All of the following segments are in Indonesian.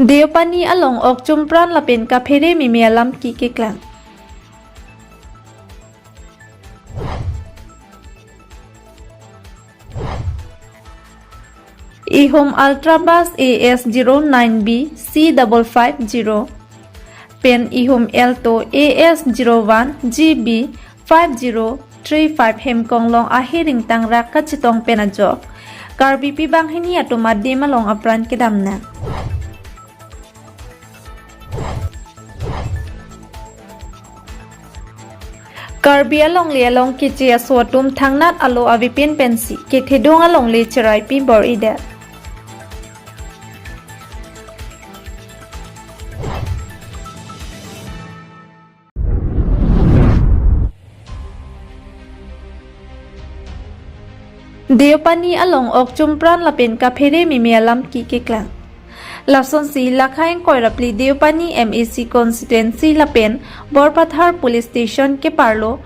Deopani along okchumpran lapen kaphere mimialam ki keklang. Ihom Ultrabus AS09B C550 Pen Ihom Alto AS01 GB 5035 Hemkonglong ahiring tangrak kachitong penajo Karbi pibang hini atumadi malong apran kedamna. Karbi along li along kichi aswatum thangnat alo avipin pensi ke thedong along li cherai pi bor ida. Deopani along okchumpran lapen kaphere mimialam ki keklang. Lason si lakhaing koirapli Deopani MAC constituency lapen Borpathar police station ke parlo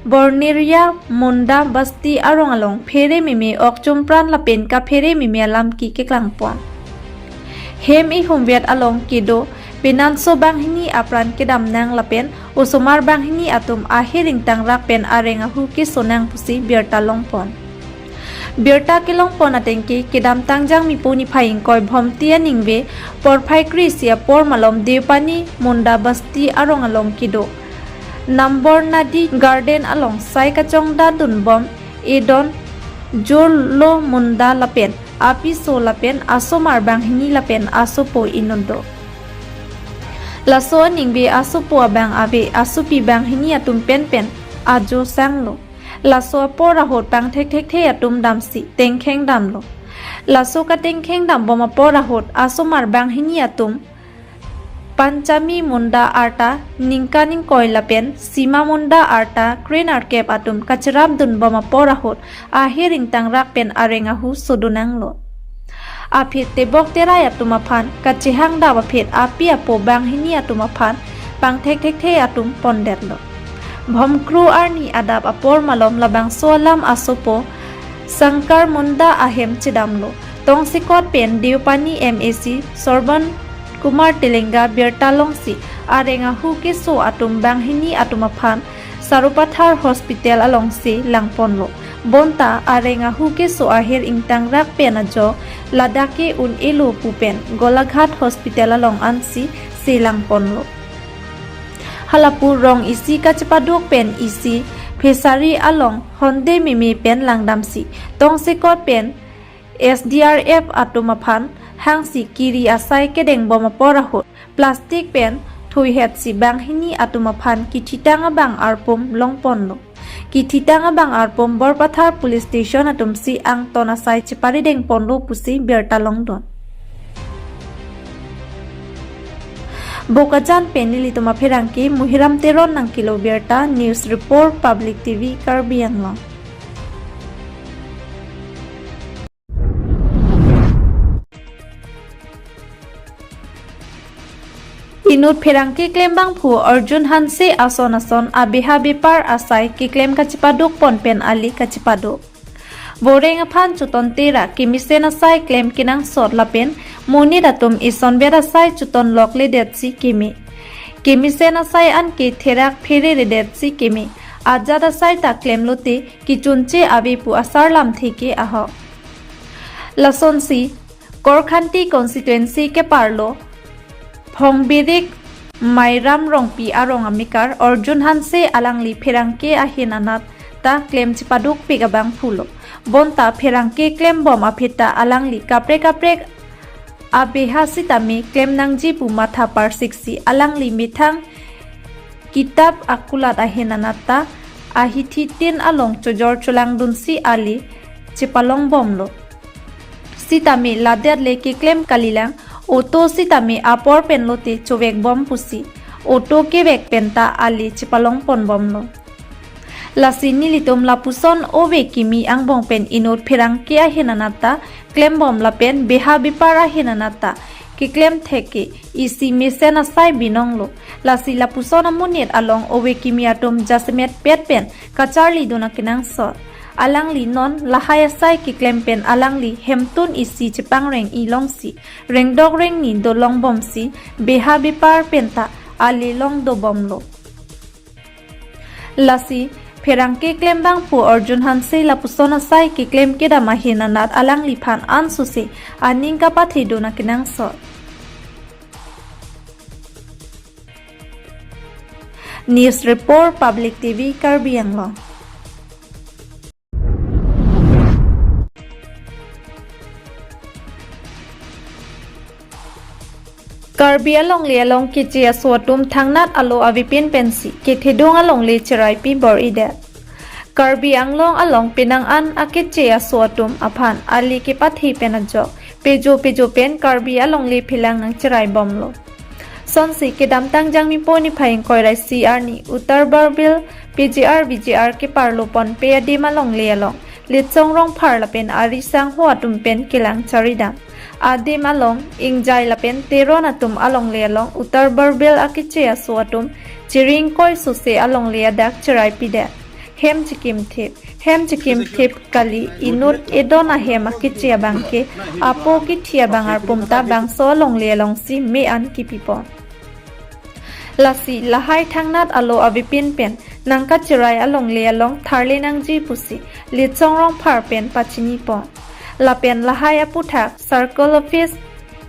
Borneria Munda Basti arong along phere mimi okchumpran lapen kaphere mimialam ki keklang pon. Hem I humviat along kido Pinanso banghini apran kedam nang lapen usumar banghini atum ahiring tangrak pen arenga huki sonang pusi biartalong pon. Birta kilong pon atengki kedam tangjang mipuni phaing koi bhomtia ningbe por phai krisia por malom Deopani Munda Basti arong along kido Nambor Nadi Garden along sai kachong da dunbom edon Jolo Munda lapen api so lapen aso marbang hini lapen aso po inondo laso ningbe aso po abang ave aso pi bang hini atum pen ajo sanglo laso pora hot pang thek the atum damsi tengkheng damlo laso ka tengkheng dam boma pora hot aso marbang hini atum Panchami Munda Arta Ningkaning Koilapen Sima Munda Arta Crane Arkep Atum Kacharab Dun Bama Porahot Ahiring Tangrak Pen Arengahu Sodunanglo Apit Tebok Teray Atumaphan Kachihang Dawapit Api Apo Bang Hini Atumaphan Pang Tek Atum Pondetlo Bhom Kru Arni Adab Apor Malom Labang Solam Asopo Sankar Munda Ahem Chidamlo Tong Sikot Pen Deopani MAC Sorban Kumar Tilenga Birtalong si arenga huki so atum banghini atumaphan Sarupathar Hospital along si Langponlo Bonta arenga huki so ahir ingtangrak penajo Ladake un elu pupen Golaghat Hospital along ansi si Langponlo Halapur rong isi kacepaduk pen isi Pesari along Honde mimi pen langdamsi Tong sikot pen SDRF atumaphan hangsi kiri asai kedeng boma porahut plastik pen thui het si bang hini atumaphan kithitanga bang arpom longponlo kithitanga bang arpom Borpathar police station atumsi ang tonasai chipari deng ponlo pusi bertalong don bokajan penili tuma pherangki muhiram teron nang kilo berta news report public TV Karbi Anglong Inut pherangki claim bang phu Arjun Hanse ason abeha bepar asai ki claim kachipaduk ponpen ali kachipaduk boreng aphan chuton tera kimisen asai claim kinang sot lapen muni datum ison bera sai chuton lokle detsi kimisen asai an ki therak phere detsi kimi ajad asai ta claim lote kichunche abepu asar lam theke aho lasonsi Korkhanti constituency ke parlo Phongbidik Mairam Rongpi Arong Amikar Arjun Hanse Alangli Pherangke Ahinanat ta claim chipaduk pigabang phulo Bonta Pherangke claim bom apita Alangli kaprek abeha sitami claim nangji pumatha par 6 Alangli mithang kitab akulat ahinanata ahithitin along chojor cholang dunsi ali chipalong bomlo sitami ladet leke claim kalilang Oto sitami apor penlote chovek bom pusi Oto kevek penta ali chipalong pon bomlo Lasini litom lapuson ove kimi ang bong pen inot pherangke ahinanata claim bom lapen beha bipara hinanata ki claim theke isi mesen asai binonglo lasi lapuson amunit along ove kimi atom jasmet pet pen kacharli dona kinang so alang li non lahaya sai ki klem pen alang li hemtun isi chepang reng ilong si reng dog reng ni do long bom si beha bipar penta ali long do bom lo lasi Perang ke klem bang pu Arjun Hanse la pusona sai ke klem ke da mahina nat alang lipan an susi aning kapat hidu na kinang so. News Report Public TV Karbi Anglong. Karbi along le along ke chia swatum thangnat alo avipin pensi ke thedong along le cherai pi bor ide Karbi Anglong along pinang an ake chia swatum aphan ali ke pathi penajo pejo pen Karbi along le philang nang cherai bomlo sonsi ke damtang jangmi poni phaing koirai CR ni Uttar Barbil BGR ke parlo pon pe adi malong le along le chongrong phar la pen ari sang huatum pen kilang charidam Adim along ingjai lapen teron atum along le along Uttar Barbil akiche aswatum chiring koi suse along le dak cherai pide hem chikim thip kali inut edona hem akiche bangke apo ki thia bangar pumta bang so long le along si me an ki pipo lasi lahai thangnat alo avipin pen nangka cherai along le along tharle nang ji pusi le chongrong phar pen pachini po Lapen lahai aputhak Circle Office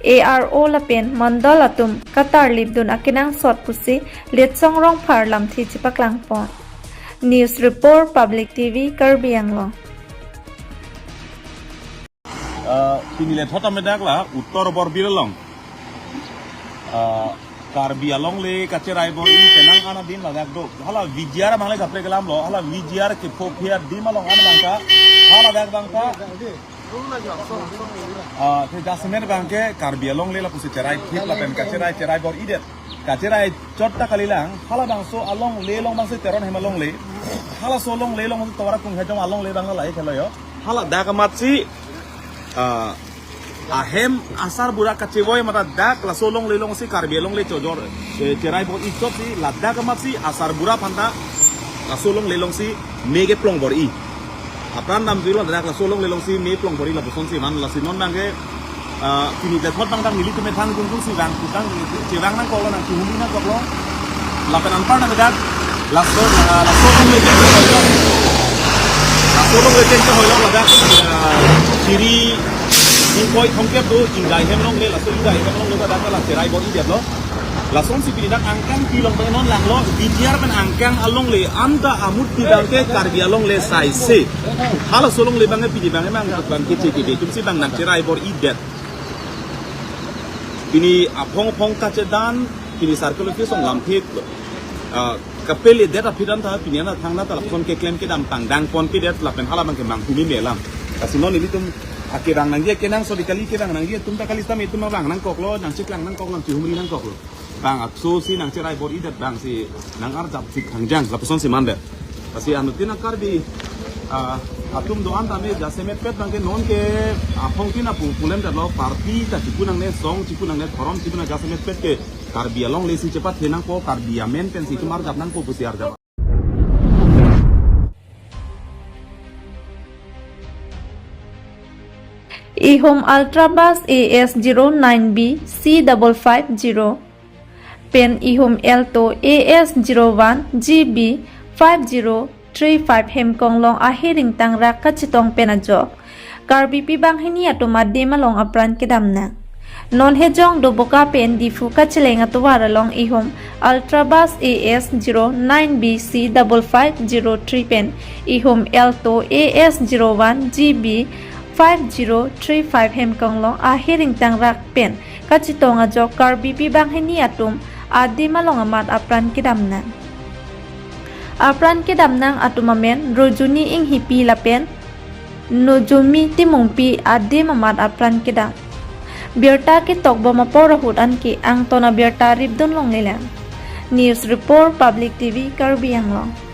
ARO lapen mandal atum Qatar libdun akinang sot pusi letsong rong phar lamthi chipaklang pon News Report Public TV Karbi Anglong. Pinile thota medak la Uttar Barbil long Karbi along le kacerai bor in tenang ana din la dak do hala VGR mangle gapre gelam lo hala VGR ke phophiar dim along ana bangka hala dak bangka te jasmen bangke Karbi along le la pusi cerai thip la pen cerai bor idet kacerai chotta kalilang hala bangso along le long bangse teron hemalong le hala solong le long tora kung hejong along le bangla lai khelo yo hala dak matsi ahem asar burak kecewoy mata dak la solong lelong si Karbi along le chojor cerai bor ichot si la dak matsi asar burak panta la solong lelong si mege plong bor i apran nam dilo dak la solong lelong si me plong bor i la puson si man la sinon bangge kini det hot bang tang nili tume thang kung si bang kutang cewang nang kolo nang kuhuli nang kolo la penan par nang dak la solong le tek hoyo la dak kiri Ingkoi thongkep do ingai hemlong le la so ingai hemlong le dak la cerai bor idet lo la son si pinidak angkang tilong penon lang lo biar pen angkang along le anda amut tidang ke Karbi along le sai se hala solong le bange pidi bange mang bang ke cekide tum si bang nang cerai bor idet ini apong ka cedan ini circle ke song lam thik kapel det apidan ta piniana thangna ta lapon ke claim ke dam tangdang pon ke det la pen hala bang ke mang humi melam kasinon ini tum akirang nang dia kenang so dikali kirang nang dia tumta kali tam itu bang nang koklo nang ciklang nang koklo cihumri nang koklo bang akso si nang cerai bor idet bang si nang arjap si kangjang lapuson si mande kasi anutina Karbi atum doan tame jasemet pet bang ke non ke apong tina pulem dat lo parti ta cikunang ne song cikunang ne korom cikunang jasemet pet ke Karbi along le si cepat henang ko Karbi amen pen si tumar jap nang ko pusi arjap Ihom Ultrabus AS09B C550 Pen Ihom Alto AS01 GB 5035 Hemkonglong ahiring tang raka chitong penajok Karbi pibang hini ato madde malong apran kedamna non hejong do boka pen difu kacheleng atwar along Ihom Ultrabus AS09B C5503 pen Ihom Alto AS01 GB 5035 Hemkonglong ahiring tang rak pen kachitong ajok Karbi pibang hini atum adi malong amat apran kedamna atumamen rojuni ing hipi lapen nojumi timongpi adi mamat apran kedam Bierta ki tokbo maporahut anki ang tona bierta ribdon long lelang News Report Public TV Karbi Anglong.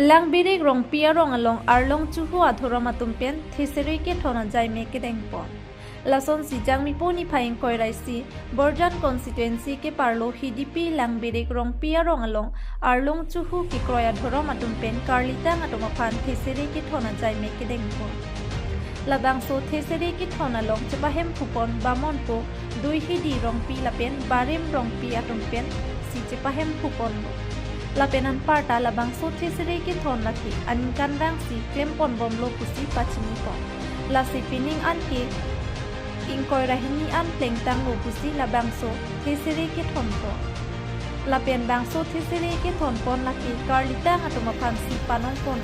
lang birik rong pia rong along arlong chuhu athora matumpen theseri ke thona jai me ke dengpo lason si jangmi poni phaing koirai si borjan constituency ke parlo HDP lang birik rong pia rong along arlong chuhu ke kroya thora matumpen karlita ngatoma phan theseri ke thona jai me ke dengpo labang so theseri ke thona long chepahem phupon bamon po dui hidi rong pi lapen barim rong pi atumpen si chepahem phupon lapenan parta labang so theseri ke thon laki anin kanrang si klempon bomlo pusi pachini po lasi pining an ke ingkoi rahini an plengtang lo pusi labang so theseri ke thon po lapen bang so theseri ke thon pon laki karlita atuma phan si panong pon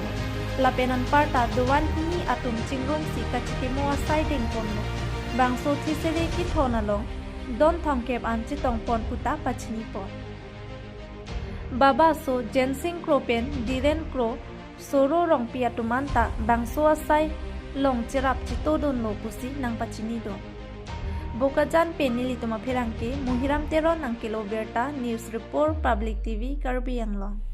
lapenan parta duwan hini atum chingrong si kachike moa siding pon bang so theseri ke thon along don thongkep an chitong pon puta pachini po Baba so Jensing Kropen Diren Kro Soro Rong Pia Tumanta Bangso Asai Long Cherap Chitodon Lo Pusi Nang Pachinido Bokajan Penili Tuma Perangke Muhiram Teron Nang Kilo Berta News Report Public TV Karbi Anglong